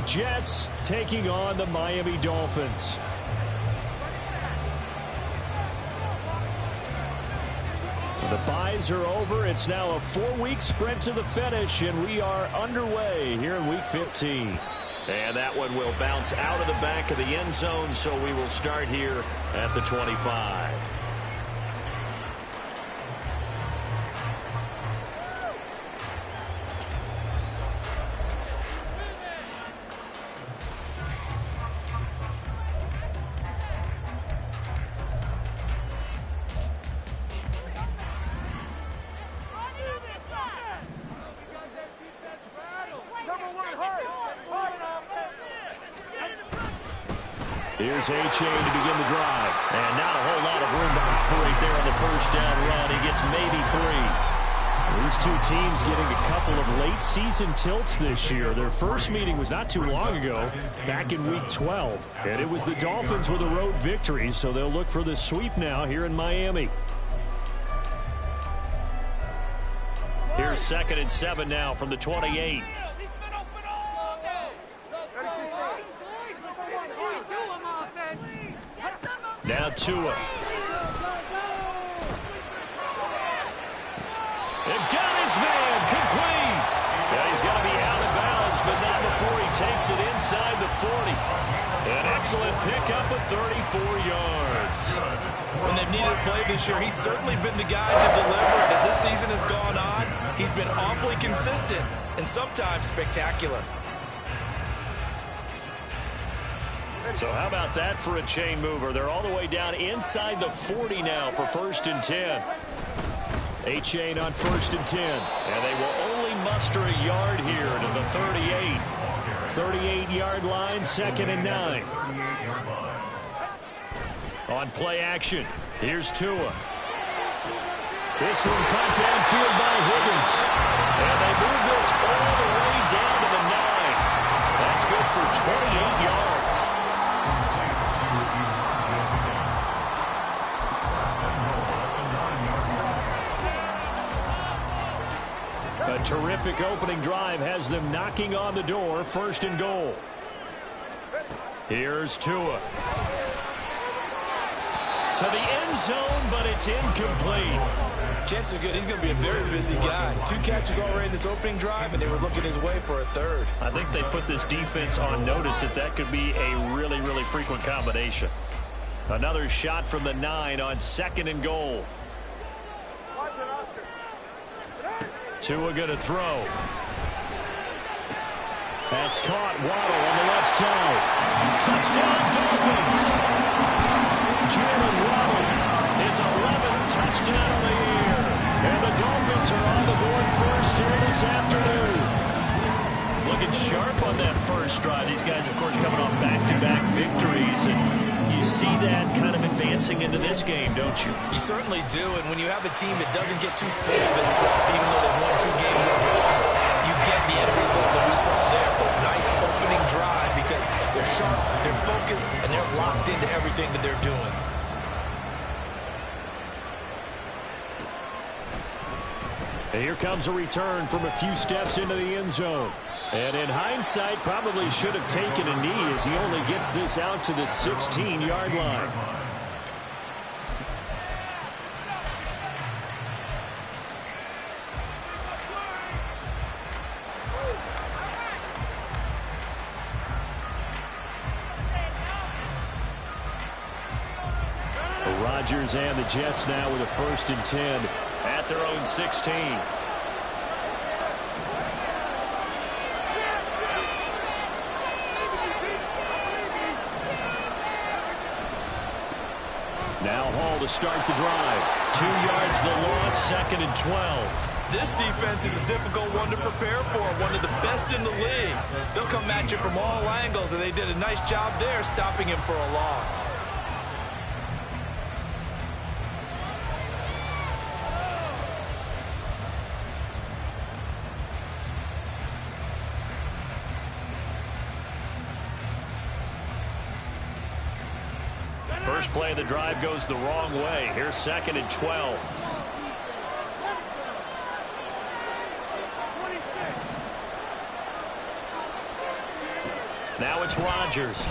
Jets taking on the Miami Dolphins. The byes are over. It's now a 4-week sprint to the finish, and we are underway here in Week 15. And that one will bounce out of the back of the end zone, so we will start here at the 25. Here's A-Chain to begin the drive. And not a whole lot of room to operate there on the first down run. He gets maybe 3. These two teams getting a couple of late season tilts this year. Their first meeting was not too long ago, back in Week 12. And it was the Dolphins with a road victory, so they'll look for the sweep now here in Miami. Here's 2nd and 7 now from the 28. Now Tua. And got his man complete. Yeah, he's got to be out of bounds, but not before he takes it inside the 40. An excellent pickup of 34 yards. When they've needed a play this year, he's certainly been the guy to deliver it. As this season has gone on, he's been awfully consistent and sometimes spectacular. So how about that for a chain mover? They're all the way down inside the 40 now for 1st and 10. A-Chain on 1st and 10. And they will only muster a yard here to the 38. 38-yard line, 2nd and 9. On play action, here's Tua. This one caught downfield by Higgins. And they move this all the way down to the 9. That's good for 28 yards. A terrific opening drive has them knocking on the door, 1st and goal. Here's Tua. To the end zone, but it's incomplete. Chances are good he's going to be a very busy guy. 2 catches already in this opening drive, and they were looking his way for a 3rd. I think they put this defense on notice that could be a really, really frequent combination. Another shot from the 9 on 2nd and goal. Tua going to throw. That's caught. Waddle on the left side. Touchdown, Dolphins. Jalen Waddle, his 11th touchdown of the year. And the Dolphins are on the board first here this afternoon. Looking sharp on that first drive. These guys, of course, coming off back-to-back victories. And you see that kind of advancing into this game, don't you? You certainly do. And when you have a team that doesn't get too full of itself, even though they've won 2 games in a row, you get the end result that we saw there. A nice opening drive because they're sharp, they're focused, and they're locked into everything that they're doing. And here comes a return from a few steps into the end zone. And in hindsight, probably should have taken a knee as he only gets this out to the 16-yard line. Rodgers and the Jets now with a 1st and 10 at their own 16. Now Hall to start the drive. 2 yards the loss, 2nd and 12. This defense is a difficult one to prepare for, one of the best in the league. They'll come at you from all angles, and they did a nice job there stopping him for a loss. First play of the drive goes the wrong way. Here's 2nd and 12. Now it's Rodgers.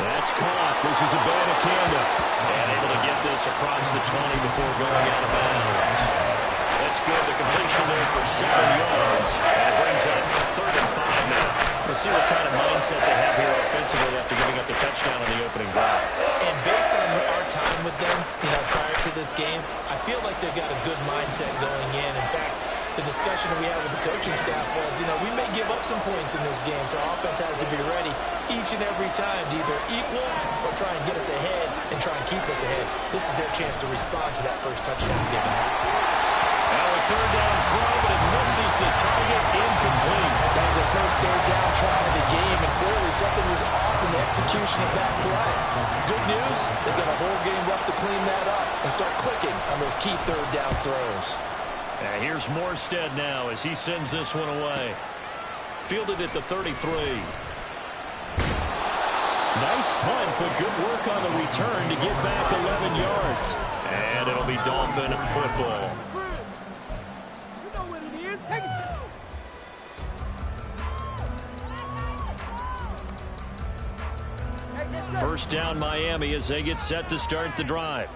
That's caught. This is Abanikanda. And able to get this across the 20 before going out of bounds. That's good. The completion there for 7 yards. And brings up 3rd and 5 now. We'll see what kind of mindset they have here offensively after giving up the touchdown on the opening drive. And based on our time with them, prior to this game, I feel like they've got a good mindset going in. In fact, the discussion we had with the coaching staff was, we may give up some points in this game, so our offense has to be ready each and every time to either equal or try and get us ahead and try and keep us ahead. This is their chance to respond to that first touchdown given. Now a 3rd down throw, but it misses the target, incomplete. That was their first 3rd down try of the game, and clearly something was off in the execution of that play. Good news, they've got a whole game left to clean that up and start clicking on those key 3rd down throws. And here's Morstead now as he sends this one away. Fielded at the 33. Nice punt, but good work on the return to get back 11 yards. And it'll be Dolphin football. You know what it is. Take it to First down Miami as they get set to start the drive.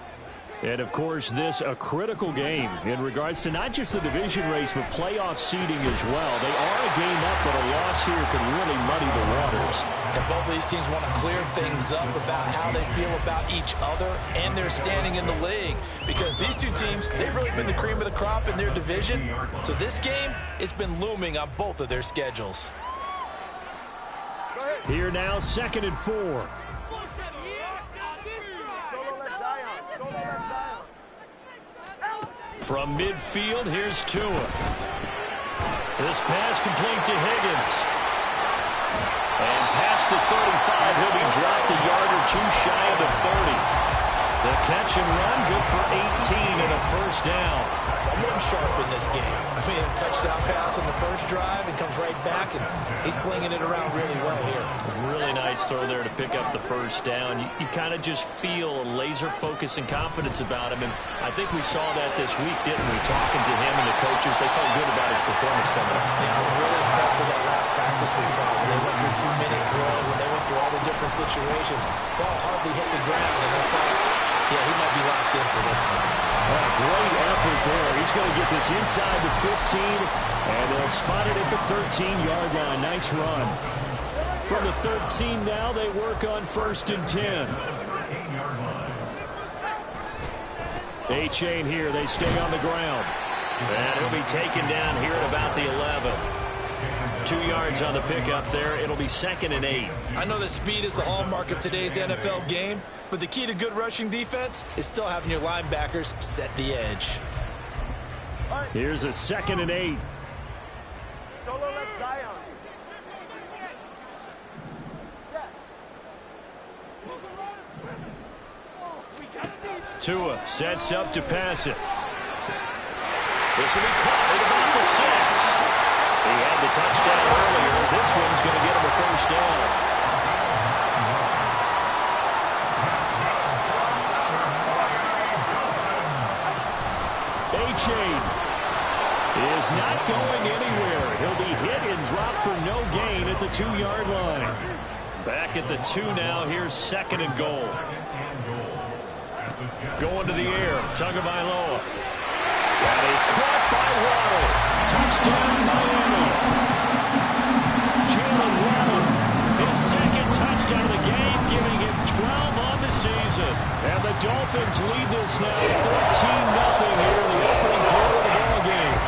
And, of course, this a critical game in regards to not just the division race, but playoff seeding as well. They are a game up, but a loss here could really muddy the waters. And both of these teams want to clear things up about how they feel about each other and their standing in the league. Because these two teams, they've really been the cream of the crop in their division. So this game, it's been looming on both of their schedules. Here now, 2nd and 4. From midfield, here's Tua. This pass complete to Higgins. And past the 35, he'll be dropped a yard or two shy of the 30. The catch and run, good for 18 and a first down. Someone sharp in this game. I mean, a touchdown pass on the first drive and comes right back, and he's flinging it around really well here. Really nice throw there to pick up the first down. You kind of just feel a laser focus and confidence about him, and I think we saw that this week, didn't we? Talking to him and the coaches, they felt good about his performance coming up. Yeah, I was really impressed with that last practice we saw. When they went through 2-minute drill, when they went through all the different situations, ball hardly hit the ground, and I thought, yeah, he might be locked in for this one. Great effort there. He's going to get this inside the 15, and they'll spot it at the 13-yard line. Nice run. From the 13 now, they work on 1st and 10. A-chain here. They stay on the ground. And he'll be taken down here at about the 11. 2 yards on the pickup there. It'll be 2nd and 8. I know that speed is the hallmark of today's NFL game, but the key to good rushing defense is still having your linebackers set the edge. Here's a 2nd and 8. Tua sets up to pass it. This will be caught at about the 6. He had the touchdown earlier. This one's going to get him a first down. A-chain is not going anywhere. He'll be hit and dropped for no gain at the 2-yard line. Back at the 2 now. Here's 2nd and goal. Going to the air. Tagovailoa. That is caught by Waddle. Touchdown, Miami. Jalen Waddle, his 2nd touchdown of the game, giving him 12 on the season. And the Dolphins lead this now 13-0 here in the opening quarter of the ball game.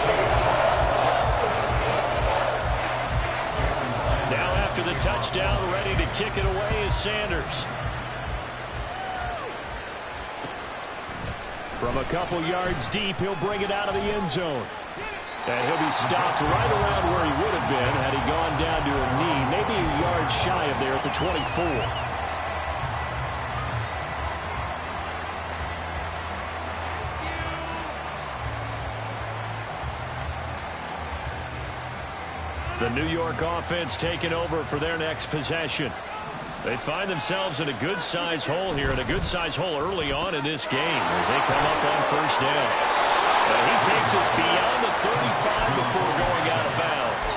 Now after the touchdown, ready to kick it away is Sanders. From a couple yards deep, he'll bring it out of the end zone. And he'll be stopped right around where he would have been had he gone down to a knee, maybe a yard shy of there at the 24. The New York offense taking over for their next possession. They find themselves in a good-sized hole here, and a good-sized hole early on in this game as they come up on first down. And he takes us beyond the 35 before going out of bounds.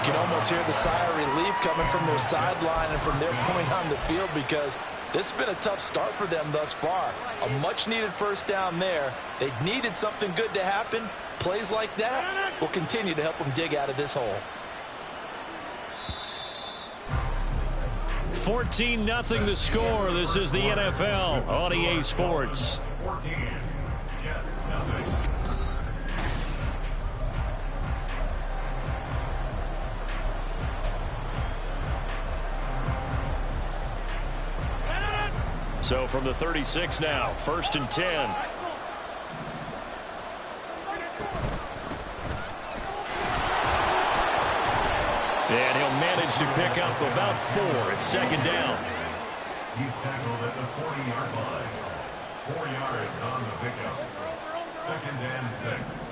can almost hear the sigh of relief coming from their sideline and from their point on the field, because this has been a tough start for them thus far. A much-needed first down there. They needed something good to happen. Plays like that will continue to help them dig out of this hole. 14-0 the score. This is the NFL on EA Sports. 14, Jets, nothing. So from the 36 now, 1st and 10. And he'll manage to pick up about 4 at 2nd down. He's tackled at the 40-yard line. 4 yards on the pickup. 2nd and 6.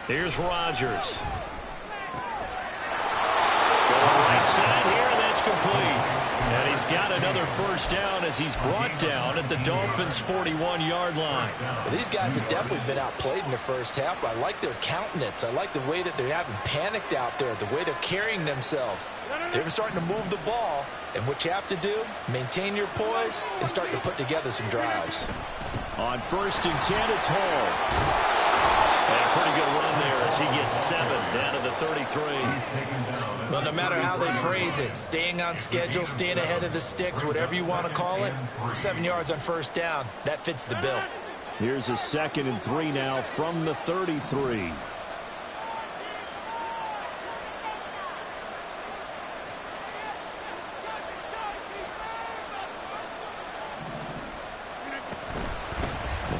Here's Rodgers. Going right side here, and that's complete. And he's got another first down as he's brought down at the Dolphins' 41-yard line. Well, these guys have definitely been outplayed in the first half. I like their countenance. I like the way that they're having panicked out there, the way they're carrying themselves. They're starting to move the ball, and what you have to do, maintain your poise and start to put together some drives. On 1st and 10, it's Hall. And a pretty good run there as he gets 7 down to the 33. Well, no matter how they phrase it, staying on schedule, staying ahead of the sticks, whatever you want to call it, 7 yards on first down, that fits the bill. Here's a 2nd and 3 now from the 33.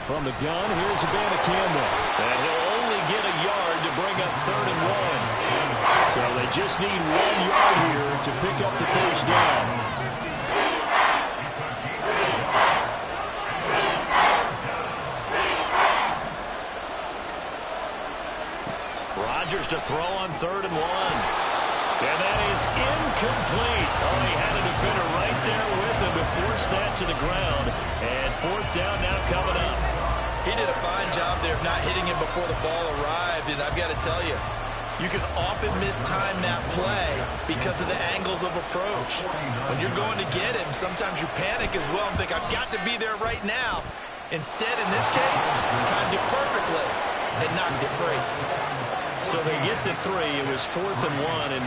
From the gun, here's Savannah Campbell. And he'll only get a yard to bring up 3rd and 1. So they just need 1 yard here to pick up the first down. Rodgers to throw on 3rd and 1. And that is incomplete. Oh, he had a defender right there with him to force that to the ground. And 4th down now coming up. He did a fine job there of not hitting him before the ball arrived, and I've got to tell you, you can often mistime that play because of the angles of approach. When you're going to get him, sometimes you panic as well and think, I've got to be there right now. Instead, in this case, timed it perfectly and knocked it free. So they get the 3. It was 4th and 1, and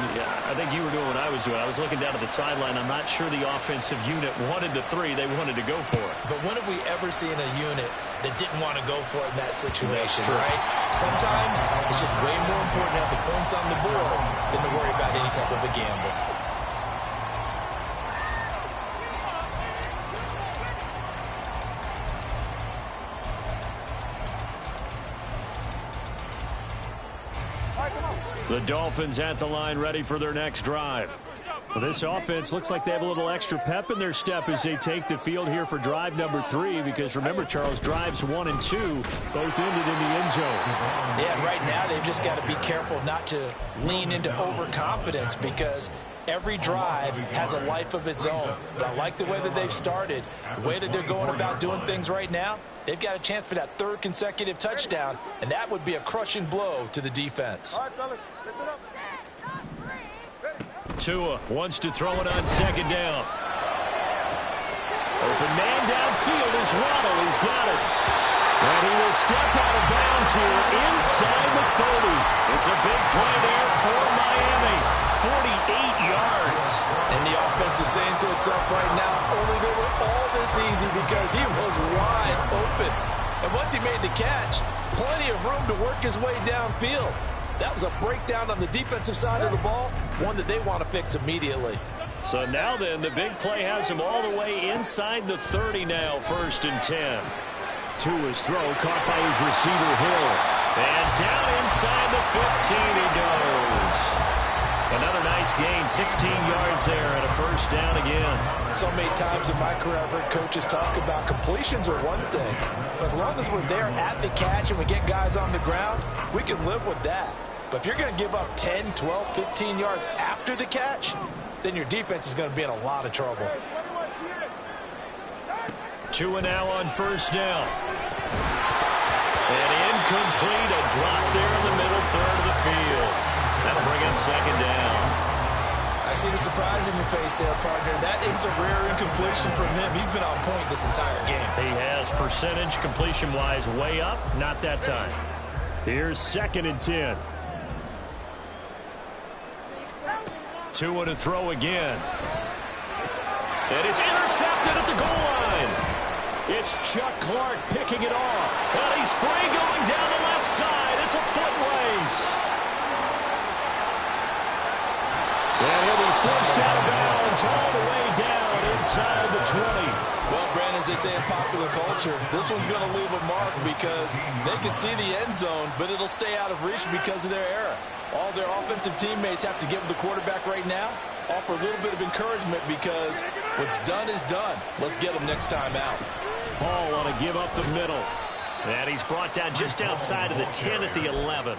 I think you were doing what I was doing. I was looking down at the sideline. I'm not sure the offensive unit wanted the 3. They wanted to go for it. But when have we ever seen a unit that didn't want to go for it in that situation, right? Sometimes it's just way more important to have the points on the board than to worry about any type of a gamble. The Dolphins at the line, ready for their next drive. Well, this offense looks like they have a little extra pep in their step as they take the field here for drive number 3, because remember, Charles, drives 1 and 2 both ended in the end zone. Yeah, right now they've just got to be careful not to lean into overconfidence, because every drive has a life of its own. But I like the way that they've started, the way that they're going about doing things right now. They've got a chance for that 3rd consecutive touchdown, and that would be a crushing blow to the defense. All right, fellas, listen up. Tua wants to throw it on 2nd down. Open man downfield is Waddle. He's got it. And he will step out of bounds here inside the 30. It's a big play there for Miami. 48 yards. And the offense is saying to itself right now, only they were all this easy because he was wide open. And once he made the catch, plenty of room to work his way downfield. That was a breakdown on the defensive side of the ball, one that they want to fix immediately. So now then, the big play has him all the way inside the 30 now, 1st and 10. Tua's throw caught by his receiver Hill. And down inside the 15 he goes. Another nice gain, 16 yards there and a first down again. So many times in my career I've heard coaches talk about completions are one thing. But as long as we're there at the catch and we get guys on the ground, we can live with that. But if you're going to give up 10, 12, 15 yards after the catch, then your defense is going to be in a lot of trouble. 2 and now on first down. And incomplete, a drop there in the middle third of the field. That'll bring up second down. I see the surprise in your face there, partner. That is a rare incompletion from him. He's been on point this entire game. He has percentage completion-wise way up. Not that time. Here's 2nd and 10. 2 to throw again. And it's intercepted at the goal line. It's Chuck Clark picking it off. And he's free going down the left side. It's a foot race. And he'll be forced out of bounds all the way down inside the 20. Well, Brandon, as they say in popular culture, this one's going to leave a mark because they can see the end zone, but it'll stay out of reach because of their error. All their offensive teammates have to give the quarterback right now, offer a little bit of encouragement because what's done is done. Let's get them next time out. Hall on a give up the middle. And he's brought down just outside of the 10 at the 11.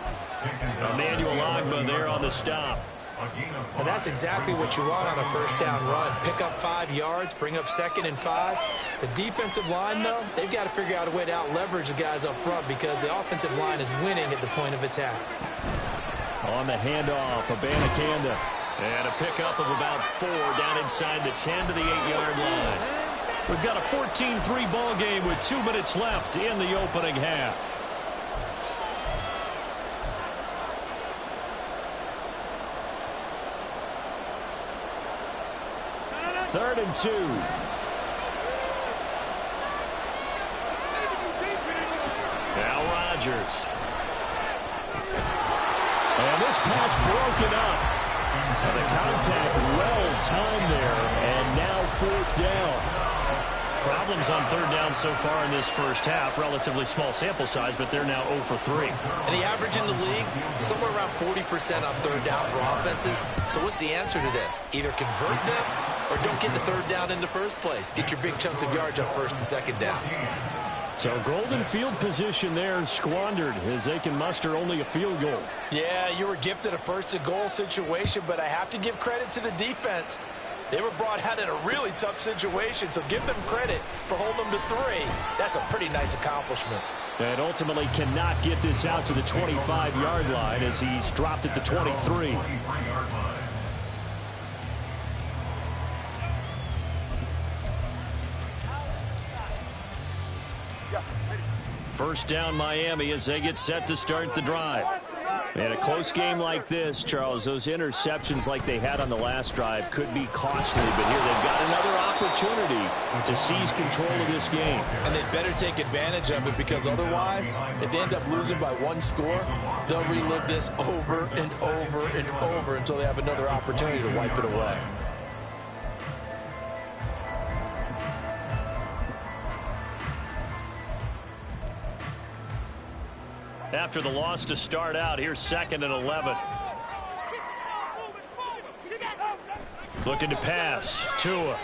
Emmanuel Ogbah there on the stop. And that's exactly what you want on a first down run. Pick up 5 yards, bring up 2nd and 5. The defensive line, though, they've got to figure out a way to out-leverage the guys up front because the offensive line is winning at the point of attack. On the handoff, Abanikanda. And a pickup of about 4 down inside the 10 to the 8-yard line. We've got a 14-3 ball game with 2 minutes left in the opening half. Third and 2. Now Rodgers. And this pass broken up. And the contact well timed there. And now 4th down. Problems on 3rd down so far in this first half. Relatively small sample size, but they're now 0 for 3. And the average in the league, somewhere around 40% on 3rd down for offenses. So what's the answer to this? Either convert them or don't get the 3rd down in the first place. Get your big chunks of yards on 1st and 2nd down. So golden field position there squandered as they can muster only a field goal. Yeah, you were gifted a 1st and goal situation, but I have to give credit to the defense. They were brought out in a really tough situation, so give them credit for holding them to 3. That's a pretty nice accomplishment. And ultimately cannot get this out to the 25-yard line as he's dropped at the 23. First down Miami as they get set to start the drive. In a close game like this, Charles, those interceptions like they had on the last drive could be costly, but here they've got another opportunity to seize control of this game. And they'd better take advantage of it because otherwise, if they end up losing by 1 score, they'll relive this over and over and over until they have another opportunity to wipe it away. After the loss to start out, here's 2nd and 11. Looking to pass. Tua.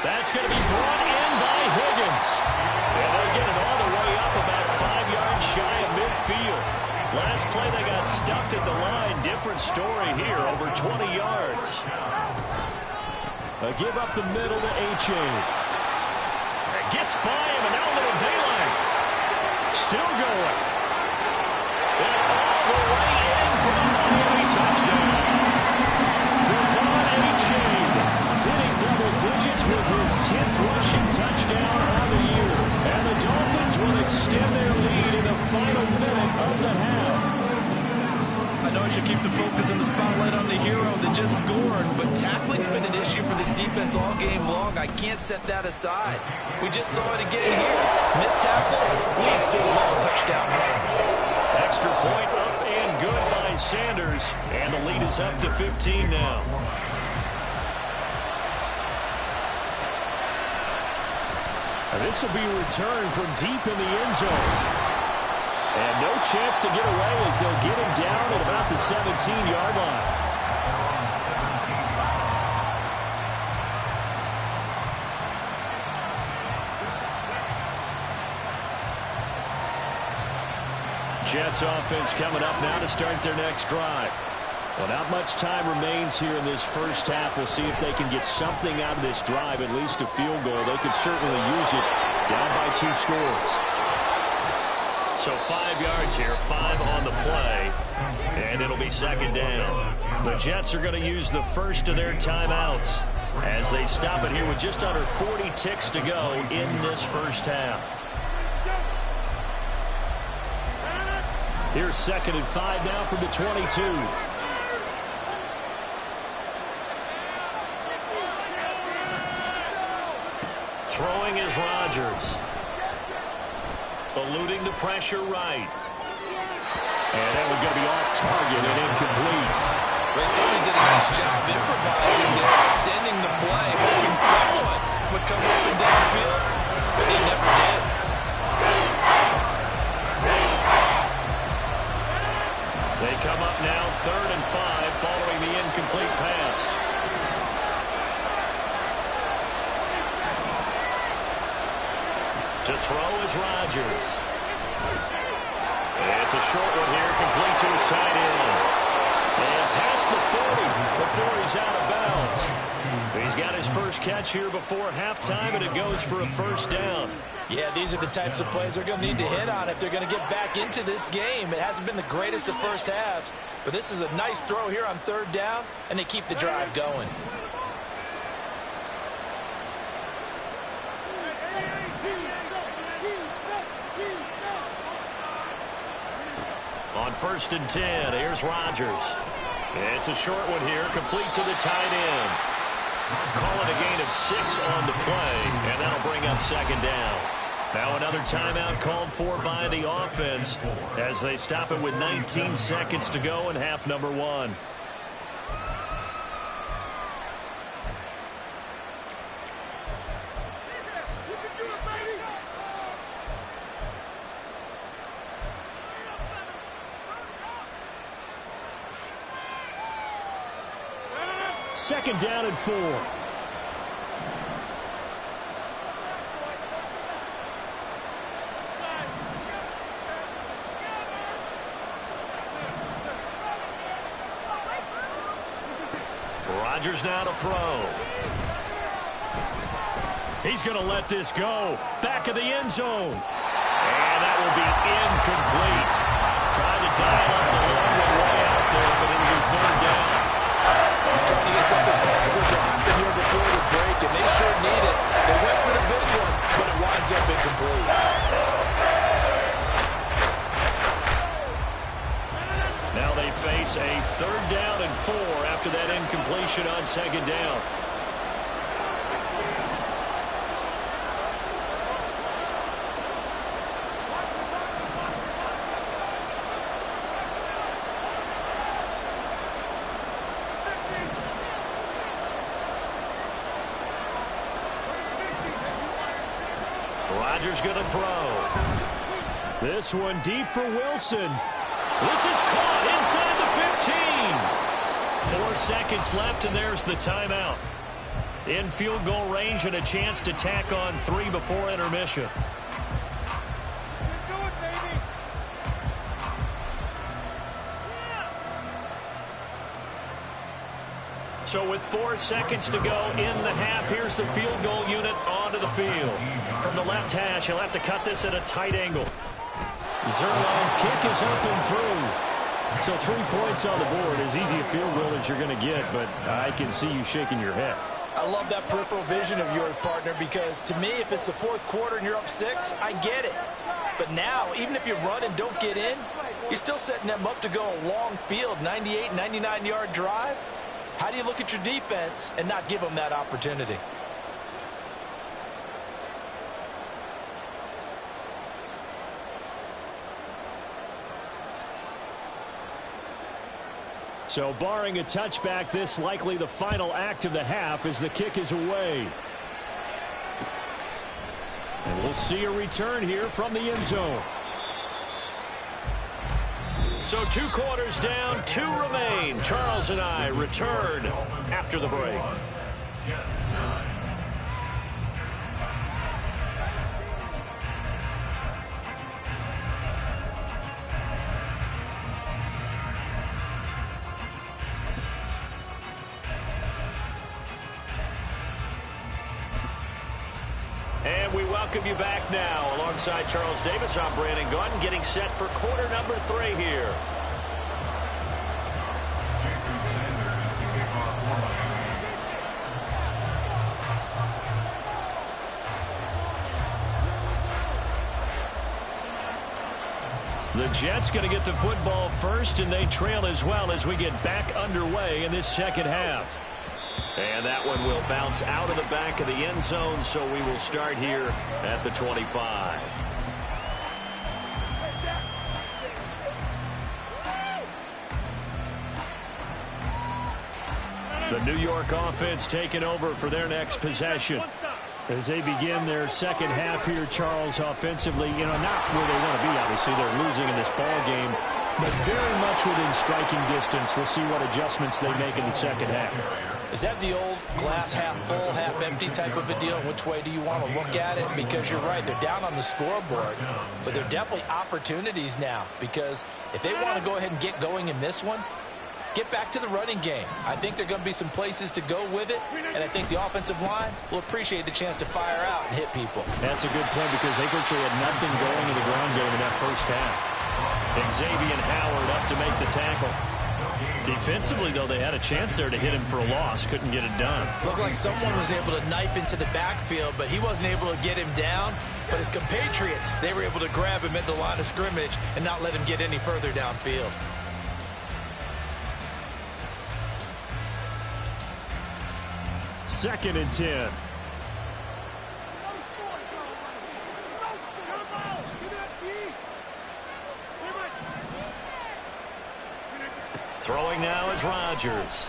That's going to be brought in by Higgins. And they'll get it all the way up about 5 yards shy of midfield. Last play they got stuffed at the line. Different story here, over 20 yards. A give up the middle to A-Chain. Gets by him and now a little daylight. Still going. And all the way in for the Miami touchdown. Devon A-Chain hitting double digits with his 10th rushing touchdown on the year. And the Dolphins will extend their lead in the final minute of the half. I know I should keep the focus and the spotlight on the hero that just scored, but tackling's been an issue for this defense all game long. I can't set that aside. We just saw it again here. Missed tackles leads to his long touchdown run. Extra point up and good by Sanders, and the lead is up to 15 now. And this will be returned from deep in the end zone. And no chance to get away as they'll get him down at about the 17-yard line. Jets offense coming up now to start their next drive. Well, not much time remains here in this first half. We'll see if they can get something out of this drive, at least a field goal. They could certainly use it, down by 2 scores. So 5 yards here, 5 on the play, and it'll be second down. The Jets are going to use the first of their timeouts as they stop it here with just under 40 ticks to go in this first half. Here's 2nd and 5 now from the 22. Throwing is Rodgers. Eluding the pressure right. And that one's going to be off target and incomplete. They certainly did a nice job improvising there, extending the play, hoping someone would come up and downfield, but they never did. They come up now 3rd and 5 following the incomplete pass. To throw is Rodgers. It's a short one here, complete to his tight end. And past the 40 before he's out of bounds. He's got his first catch here before halftime, and it goes for a first down. Yeah, these are the types of plays they're going to need to hit on if they're going to get back into this game. It hasn't been the greatest of first halves, but this is a nice throw here on 3rd down, and they keep the drive going. On 1st and 10, here's Rodgers. It's a short one here, complete to the tight end. Call it a gain of 6 on the play, and that'll bring up second down. Now another timeout called for by the offense as they stop it with 19 seconds to go in half number 1. Second down and 4. Rodgers now to throw. He's going to let this go. Back of the end zone. And that will be incomplete. Trying to dial up the long way out there, but it'll be 3rd down. Trying to get something positive to happen here before the break, and they sure need it. They went for the big one, but it winds up incomplete. Now they face a 3rd down and 4 after that incompletion on 2nd down. Rodgers going to throw. This one deep for Wilson. This is caught inside the 15. 4 seconds left, and there's the timeout. In field goal range and a chance to tack on 3 before intermission. So with 4 seconds to go in the half, here's the field goal unit onto the field. From the left hash, he'll have to cut this at a tight angle. Zerline's kick is up and through. So 3 points on the board, as easy a field goal as you're going to get, but I can see you shaking your head. I love that peripheral vision of yours, partner, because to me, if it's the 4th quarter and you're up 6, I get it. But now, even if you run and don't get in, you're still setting them up to go a long field, 98, 99-yard drive. How do you look at your defense and not give them that opportunity? So barring a touchback, this likely the final act of the half as the kick is away. And we'll see a return here from the end zone. So 2 quarters down, 2 remain. Charles and I return after the break. And we welcome you back now. Alongside Charles Davis, I'm Brandon Gaudin, getting set for quarter number 3 here. The Jets going to get the football first, and they trail as well as we get back underway in this second half. And that one will bounce out of the back of the end zone, so we will start here at the 25. The New York offense taking over for their next possession. As they begin their second half here, Charles, offensively, not where they want to be, obviously. They're losing in this ball game, but very much within striking distance. We'll see what adjustments they make in the second half. Is that the old glass half full, half empty type of a deal? Which way do you want to look at it? Because you're right, they're down on the scoreboard, but they're definitely opportunities now, because if they want to go ahead and get going in this one, get back to the running game. I think there are going to be some places to go with it, and I think the offensive line will appreciate the chance to fire out and hit people. That's a good point, because they virtually had nothing going in the ground game in that first half. Xavier Howard up to make the tackle. Defensively, though, they had a chance there to hit him for a loss. Couldn't get it done. Looked like someone was able to knife into the backfield, but he wasn't able to get him down. But his compatriots, they were able to grab him at the line of scrimmage and not let him get any further downfield. Second and 10. Throwing now is Rodgers.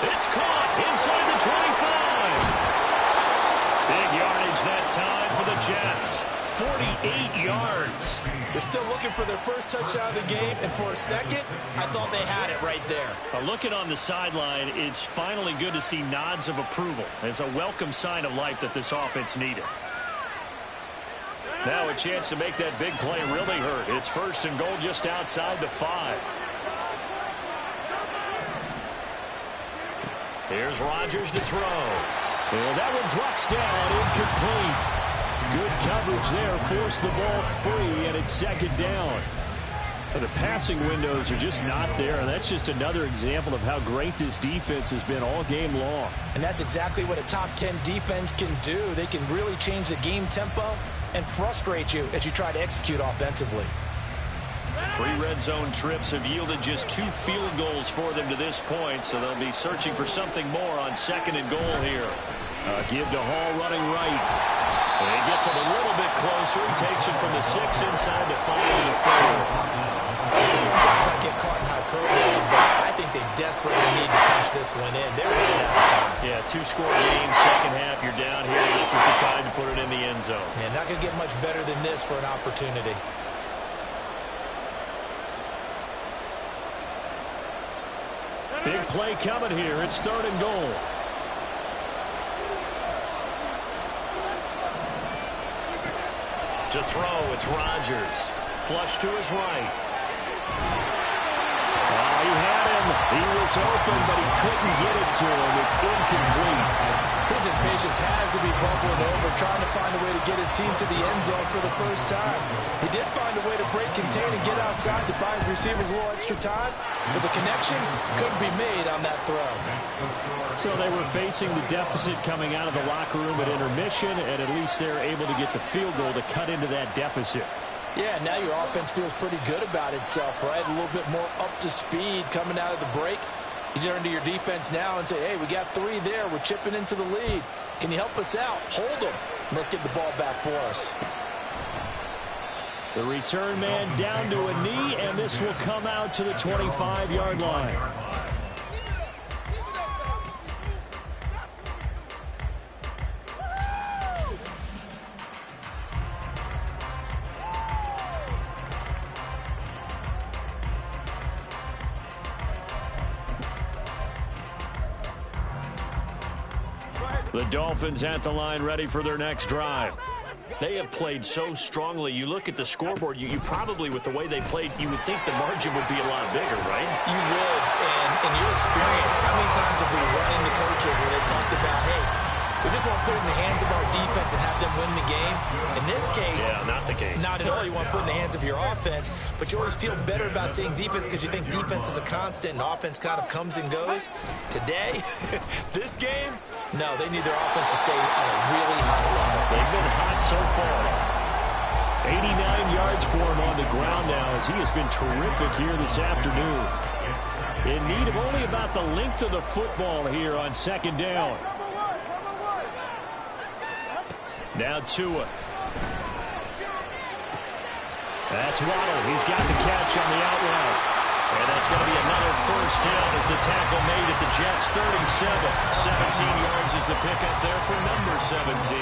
It's caught inside the 25. Big yardage that time for the Jets. 48 yards. They're still looking for their first touchdown of the game, and for a second, I thought they had it right there. Looking on the sideline, it's finally good to see nods of approval. It's a welcome sign of life that this offense needed. Now a chance to make that big play really hurt. It's first and goal just outside the 5. Here's Rodgers to throw. And that one drops down, incomplete. Good coverage there, forced the ball free, and it's second down. But the passing windows are just not there, and that's just another example of how great this defense has been all game long. And that's exactly what a top 10 defense can do. They can really change the game tempo and frustrate you as you try to execute offensively. 3 red zone trips have yielded just 2 field goals for them to this point, so they'll be searching for something more on second and goal here. Give to Hall running right. And he gets it a little bit closer. He takes it from the 6 inside the 5 to the 4. Sometimes I get caught in hyperbole, but I think they desperately need to punch this one in. They're running out of time. Yeah, 2-score game, second half, you're down here. This is the time to put it in the end zone. Man, not going to get much better than this for an opportunity. Big play coming here. It's third and goal. To throw, it's Rodgers. Flush to his right. He had him. He was open, but he couldn't get it to him. It's incomplete. His impatience has to be bubbling over, trying to find a way to get his team to the end zone for the first time. He did find a way to break, contain, and get outside to buy his receivers a little extra time, but the connection couldn't be made on that throw. So they were facing the deficit coming out of the locker room at intermission, and at least they're able to get the field goal to cut into that deficit. Yeah, now your offense feels pretty good about itself, right? A little bit more up to speed coming out of the break. You turn to your defense now and say, hey, we got 3 there. We're chipping into the lead. Can you help us out? Hold them. Let's get the ball back for us. The return man down to a knee, and this will come out to the 25-yard line. The Dolphins at the line, ready for their next drive. They have played so strongly. You look at the scoreboard, you probably, with the way they played, you would think the margin would be a lot bigger, right? You would, and in your experience, how many times have we run into coaches where they've talked about, hey, put it in the hands of our defense and have them win the game. In this case, yeah, not the case. Not at all. You want to put it in the hands of your offense, but you always feel better about seeing defense because you think defense is a constant and offense kind of comes and goes. Today, this game, no, they need their offense to stay on a really high level. They've been hot so far. 89 yards for him on the ground now as he has been terrific here this afternoon. In need of only about the length of the football here on second down. Now Tua. That's Waddle. He's got the catch on the out route. And that's going to be another first down as the tackle made at the Jets' 37. 17 yards is the pickup there for number 17.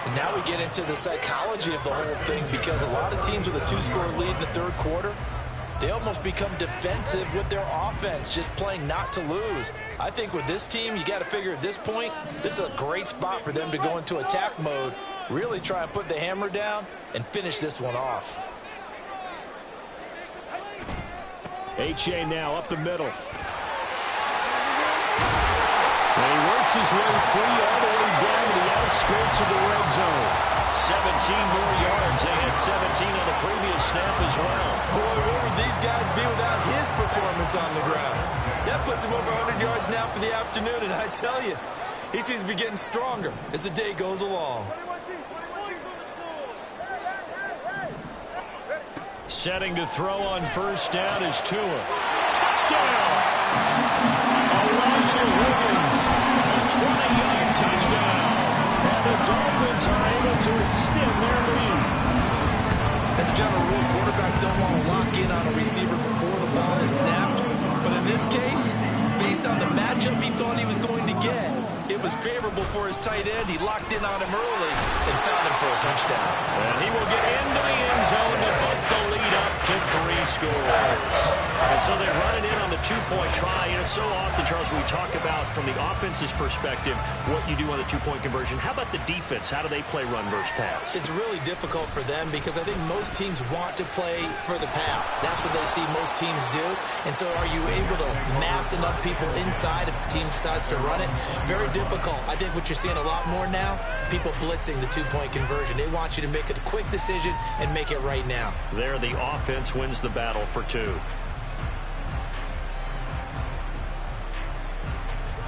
And now we get into the psychology of the whole thing because a lot of teams with a 2-score lead in the third quarter, they almost become defensive with their offense, just playing not to lose. I think with this team, you got to figure at this point, this is a great spot for them to go into attack mode, really try and put the hammer down and finish this one off. H.A. now up the middle. And he works his way free all the way down to the outskirts of the red zone. 17 more yards. They had 17 on the previous snap as well. Boy, where would these guys be without his performance on the ground? That puts him over 100 yards now for the afternoon, and I tell you, he seems to be getting stronger as the day goes along. Setting to throw on first down is Tua. Touchdown! Elijah Higgins, a 20-yard touchdown. And the Dolphins are able to extend their lead. As a general rule, quarterbacks don't want to lock in on a receiver before the ball is snapped. But in this case, based on the matchup he thought he was going to get, it was favorable for his tight end. He locked in on him early and found him for a touchdown. And he will get into the end zone to bump the lead up to 3 scores. And so they run it in on the 2-point try. And it's so often, Charles, we talk about from the offense's perspective what you do on the 2-point conversion. How about the defense? How do they play run versus pass? It's really difficult for them because I think most teams want to play for the pass. That's what they see most teams do. And so are you able to mass enough people inside if the team decides to run it? Very difficult. I think what you're seeing a lot more now, people blitzing the 2-point conversion. They want you to make a quick decision and make it right now. There, the offense wins the battle for 2.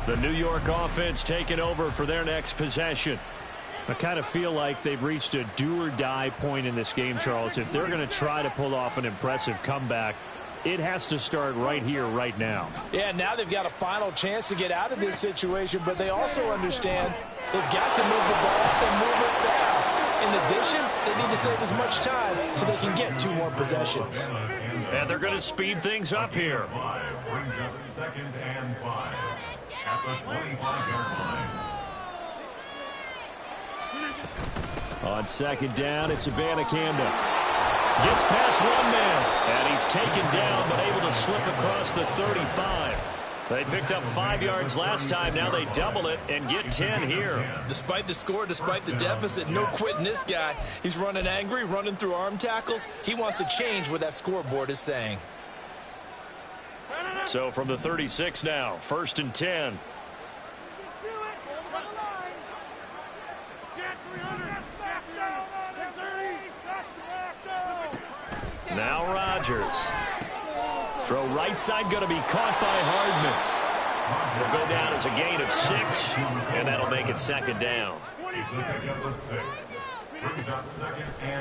The New York offense taking over for their next possession. I kind of feel like they've reached a do-or-die point in this game, Charles. If they're going to try to pull off an impressive comeback, it has to start right here, right now. Yeah, now they've got a final chance to get out of this situation, but they also understand they've got to move the ball and move it fast. In addition, they need to save as much time so they can get 2 more possessions. And they're going to speed things up here. Brings up 2nd and 5 at the 25-yard line. On second down, it's Abanikanda. Gets past one man, and he's taken down, but able to slip across the 35. They picked up 5 yards last time. Now they double it and get 10 here. Despite the score, despite the deficit, no quitting this guy. He's running angry, running through arm tackles. He wants to change what that scoreboard is saying. So from the 36 now, 1st and 10. Now Rodgers. Throw right side, going to be caught by Hardman. Will go down as a gain of 6, and that'll make it 2nd down.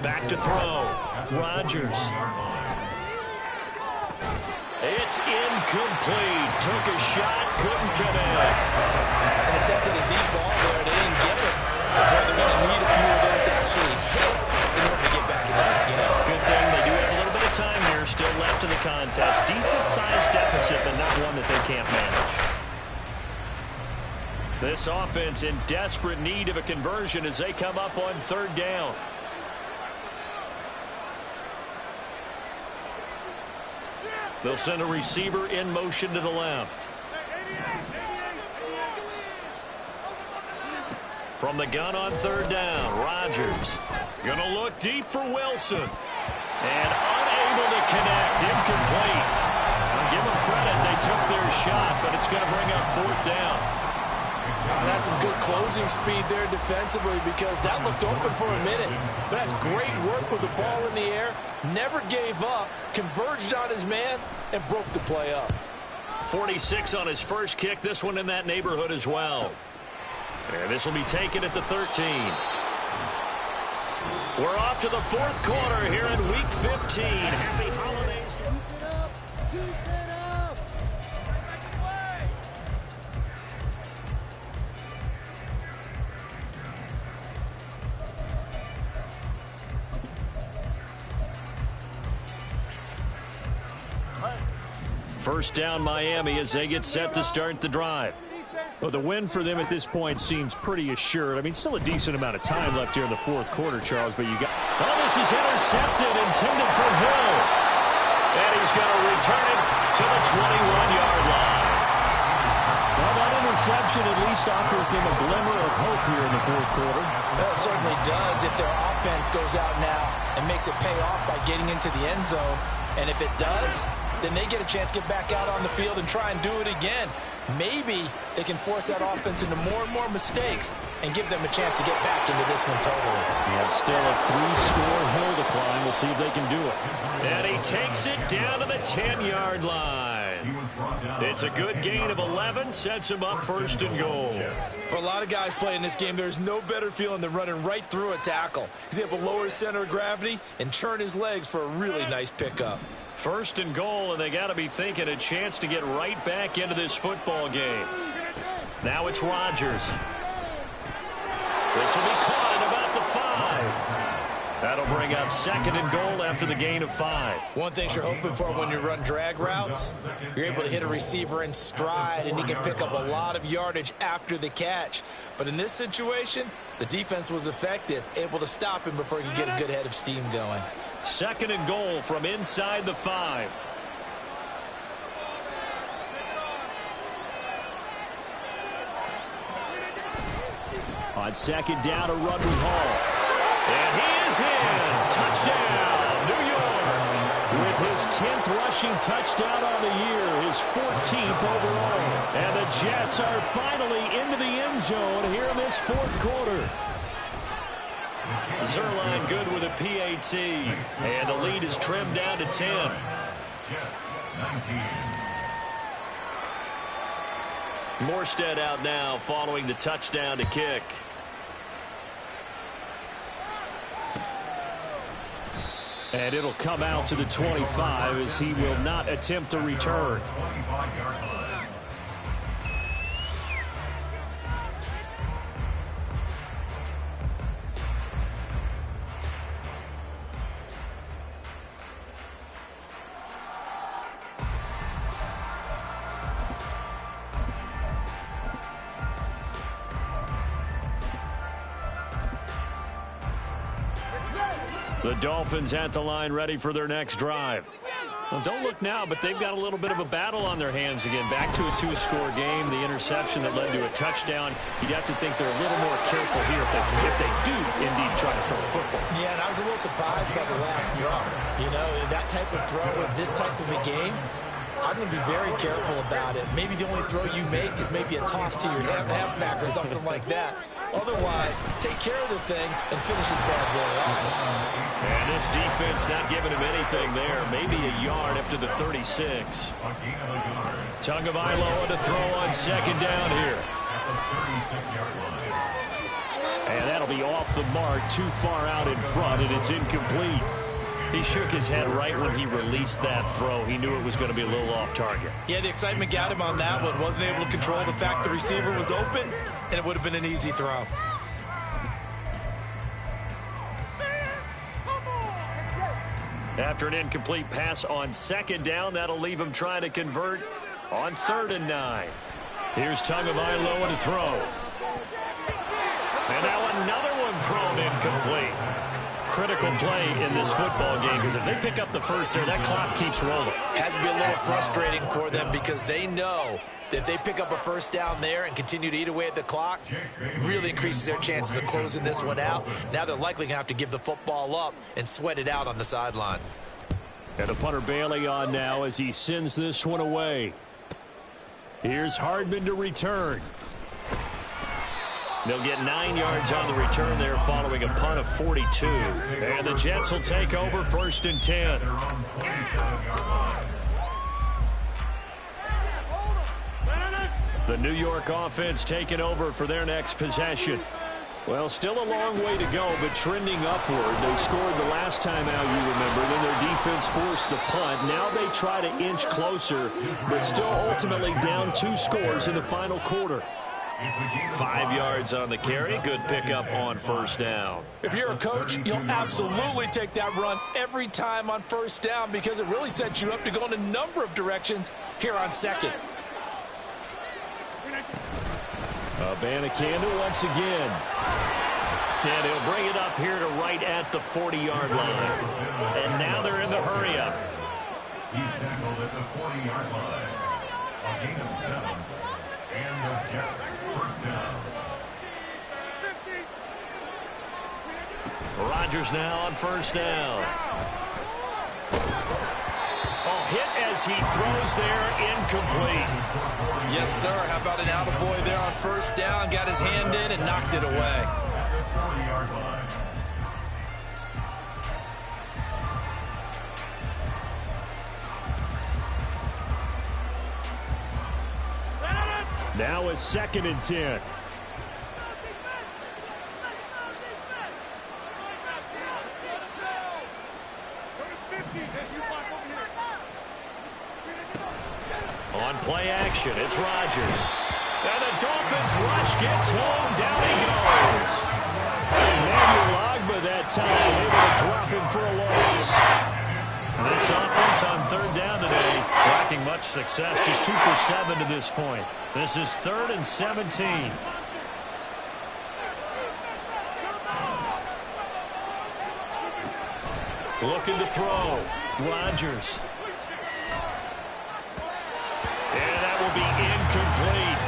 Back to throw. Rodgers. It's incomplete. Took a shot, couldn't connect. And attempted a deep ball there, they didn't get it. Boy, they're going to need a few of those to actually hit in order to get back into this game. Good thing they do have a little bit of time here still left in the contest. Decent-sized deficit, but not one that they can't manage. This offense in desperate need of a conversion as they come up on 3rd down. They'll send a receiver in motion to the left. From the gun on 3rd down, Rodgers. Gonna look deep for Wilson. And unable to connect, incomplete. I'll give them credit, they took their shot, but it's gonna bring up 4th down. That's some good closing speed there defensively because that looked open for a minute. But that's great work with the ball in the air. Never gave up, converged on his man, and broke the play up. 46 on his first kick. This one in that neighborhood as well. And this will be taken at the 13. We're off to the fourth quarter here in Week 15. Happy holidays. Keep it up. First down Miami as they get set to start the drive. Well, the win for them at this point seems pretty assured. I mean, still a decent amount of time left here in the fourth quarter, Charles, but you got... Oh, this is intercepted, intended for Hill. And he's going to return it to the 21-yard line. Well, that interception at least offers them a glimmer of hope here in the fourth quarter. Well, it certainly does if their offense goes out now and makes it pay off by getting into the end zone. And if it does, then they get a chance to get back out on the field and try and do it again. Maybe they can force that offense into more and more mistakes and give them a chance to get back into this one totally. Yeah, still a 3-score hill to climb. We'll see if they can do it. And he takes it down to the 10-yard line. It's a good gain of 11, sets him up first and goal. For a lot of guys playing this game, there's no better feeling than running right through a tackle. He's able to lower his center of gravity and churn his legs for a really nice pickup. First and goal, and they got to be thinking a chance to get right back into this football game. Now it's Rodgers. This will be caught at about the 5. That'll bring up second and goal after the gain of 5. One thing you're hoping for when you run drag routes, you're able to hit a receiver in stride, and he can pick up a lot of yardage after the catch. But in this situation, the defense was effective, able to stop him before he could get a good head of steam going. Second and goal from inside the 5. On second down, a run with Hall. And he is in. Touchdown, New York. With his 10th rushing touchdown on the year, his 14th overall. And the Jets are finally into the end zone here in this fourth quarter. Zerline good with a PAT. And the lead is trimmed down to 10. Morstead out now following the touchdown to kick. And it'll come out to the 25 as he will not attempt to return. The Dolphins at the line ready for their next drive. Well, don't look now, but they've got a little bit of a battle on their hands again. Back to a 2-score game. The interception that led to a touchdown. You'd have to think they're a little more careful here if they do indeed try to throw a football. Yeah, and I was a little surprised by the last throw. You know, that type of throw in this type of a game, I'm going to be very careful about it. Maybe the only throw you make is maybe a toss to your halfback or something like that. Otherwise, take care of the thing and finish this bad boy off. And this defense not giving him anything there. Maybe a yard up to the 36. Tagovailoa to throw on second down here. And that'll be off the mark, too far out in front, and it's incomplete. He shook his head right when he released that throw. He knew it was going to be a little off target. Yeah, the excitement got him on that one. Wasn't able to control the fact the receiver was open, and it would have been an easy throw. After an incomplete pass on second down, that'll leave him trying to convert on 3rd and 9. Here's Tagovailoa to throw. And now another one thrown incomplete. Critical play in this football game because if they pick up the first there, that clock keeps rolling. Has to be a little frustrating for them because they know that if they pick up a first down there and continue to eat away at the clock, really increases their chances of closing this one out. Now they're likely going to have to give the football up and sweat it out on the sideline. And the punter Bailey on now as he sends this one away. Here's Hardman to return. They'll get 9 yards on the return there following a punt of 42. And the Jets will take over 1st and 10. The New York offense taking over for their next possession. Well, still a long way to go, but trending upward. They scored the last time out, you remember. Then their defense forced the punt. Now they try to inch closer, but still ultimately down 2 scores in the final quarter. 5 yards on the carry. Good pickup on 1st down. If you're a coach, you'll absolutely take that run every time on 1st down because it really sets you up to go in a number of directions here on 2nd. Abanikanda once again. And he'll bring it up here to right at the 40-yard line. And now they're in the hurry-up. He's tackled at the 40-yard line. A gain of 7. And the Jets 1st down. Rodgers now on 1st down. Hit as he throws there, incomplete. Yes, sir. How about an attaboy there on 1st down? Got his hand in and knocked it away. Now it's 2nd and 10. On play action, it's Rodgers. And the Dolphins rush gets home. Down he goes. Emmanuel Ogbah that time able to drop him for a loss. And this offense on 3rd down today lacking much success. Just 2 for 7 to this point. This is 3rd and 17. Looking to throw. Rodgers. And that will be incomplete.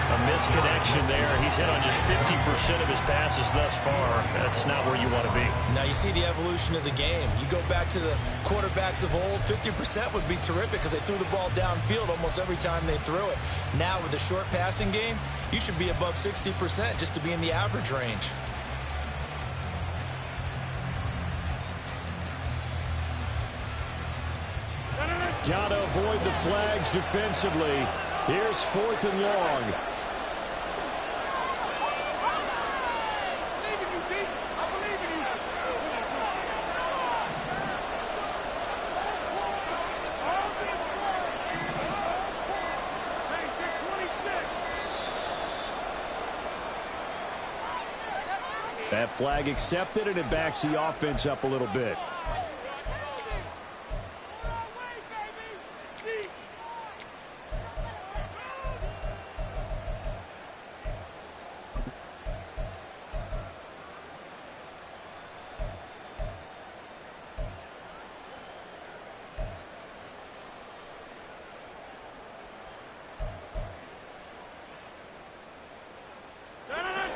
A misconnection there. He's hit on just 50% of his passes thus far. That's not where you want to be. Now you see the evolution of the game. You go back to the quarterbacks of old, 50% would be terrific because they threw the ball downfield almost every time they threw it. Now with the short passing game, you should be above 60% just to be in the average range. Got to avoid the flags defensively. Here's 4th and long. That flag accepted, and it backs the offense up a little bit.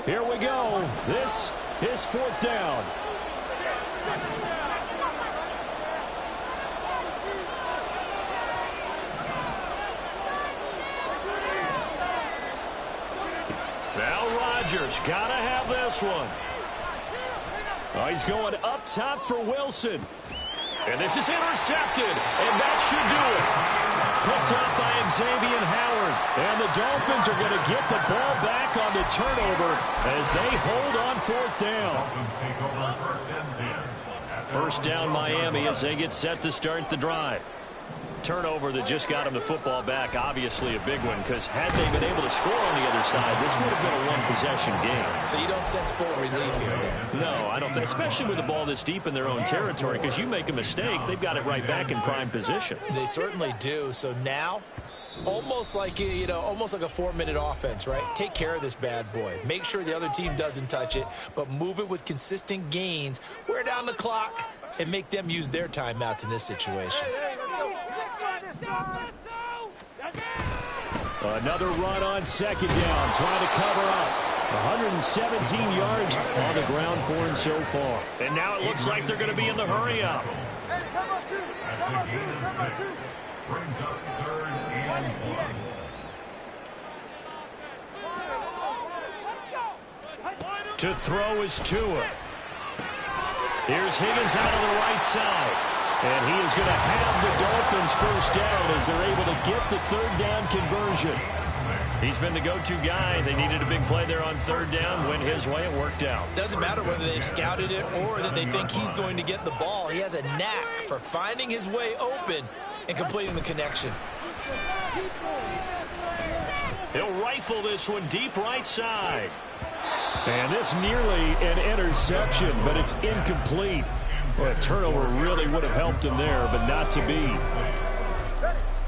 Here we go. This is 4th down. Now Rodgers got to have this one. Oh, he's going up top for Wilson. And this is intercepted, and that should do it. Picked up by Xavier Howard. And the Dolphins are going to get the ball back on the turnover as they hold on 4th down. 1st down Miami as they get set to start the drive. Turnover that just got them the football back, obviously a big one, because had they been able to score on the other side, this would have been a one-possession game. So you don't sense full relief here, then? No, I don't think, especially with the ball this deep in their own territory, because you make a mistake, they've got it right back in prime position. They certainly do. So now, almost like, almost like a 4-minute offense, right? Take care of this bad boy. Make sure the other team doesn't touch it, but move it with consistent gains. Wear down the clock and make them use their timeouts in this situation. Another run on 2nd down, trying to cover up. 117 yards on the ground for him so far. And now it looks like they're going to be in the hurry-up. That's a gain of 6. Brings up 3rd and 1. To throw is Tua. Here's Higgins out on the right side. And he is going to have the Dolphins first down as they're able to get the third down conversion. He's been the go-to guy. They needed a big play there on third down. Went his way. It worked out. Doesn't matter whether they've scouted it or that they think he's going to get the ball. He has a knack for finding his way open and completing the connection. He'll rifle this one deep right side. And this nearly an interception, but it's incomplete. Well, a turnover really would have helped him there, but not to be.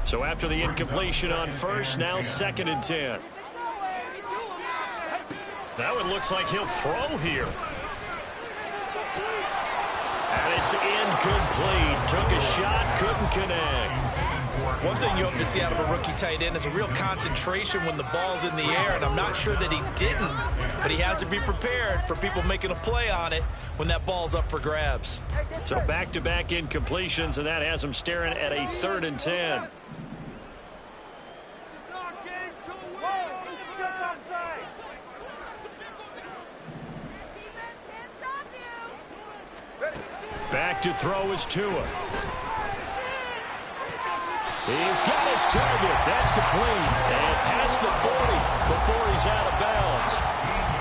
So after the incompletion on first, now 2nd and 10. That one looks like he'll throw here. And it's incomplete. Took a shot, couldn't connect. One thing you hope to see out of a rookie tight end is a real concentration when the ball's in the air, and I'm not sure that he didn't, but he has to be prepared for people making a play on it when that ball's up for grabs. So back-to-back incompletions, and that has him staring at a 3rd and 10. Back to throw is Tua. He's got his target. That's complete. And past the 40 before he's out of bounds.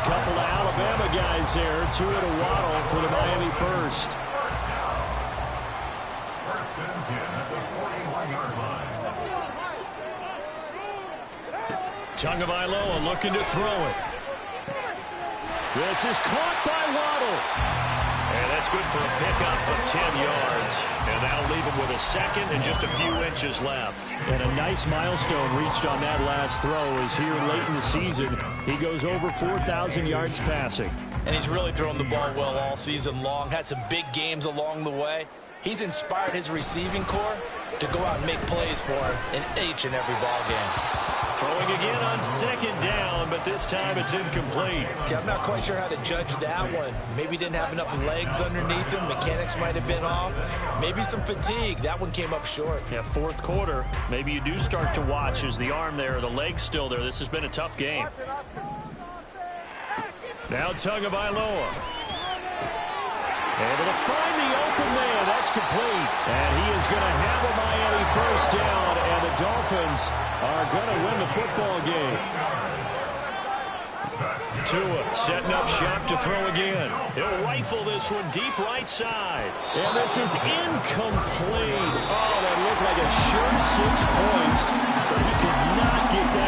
Couple of Alabama guys there. Tua to Waddle for the Miami first. Tagovailoa looking to throw it. This is caught by Waddle. And that's good for a pickup of 10 yards. And that'll leave him with a 2nd and just a few inches left. And a nice milestone reached on that last throw as here late in the season, he goes over 4,000 yards passing. And he's really thrown the ball well all season long. Had some big games along the way. He's inspired his receiving corps to go out and make plays for him in each and every ball game. Throwing again on 2nd down, but this time it's incomplete. I'm not quite sure how to judge that one. Maybe didn't have enough legs underneath him. Mechanics might have been off. Maybe some fatigue. That one came up short. Yeah, 4th quarter. Maybe you do start to watch. Is the arm there, the leg's still there? This has been a tough game. Now Tagovailoa. Able to find the open man. That's complete. And he is going to have a Miami first down, and the Dolphins are going to win the football game. Tua setting up shop to throw again. He'll rifle this one deep right side. And this is incomplete. Oh, that looked like a sure 6 points. But he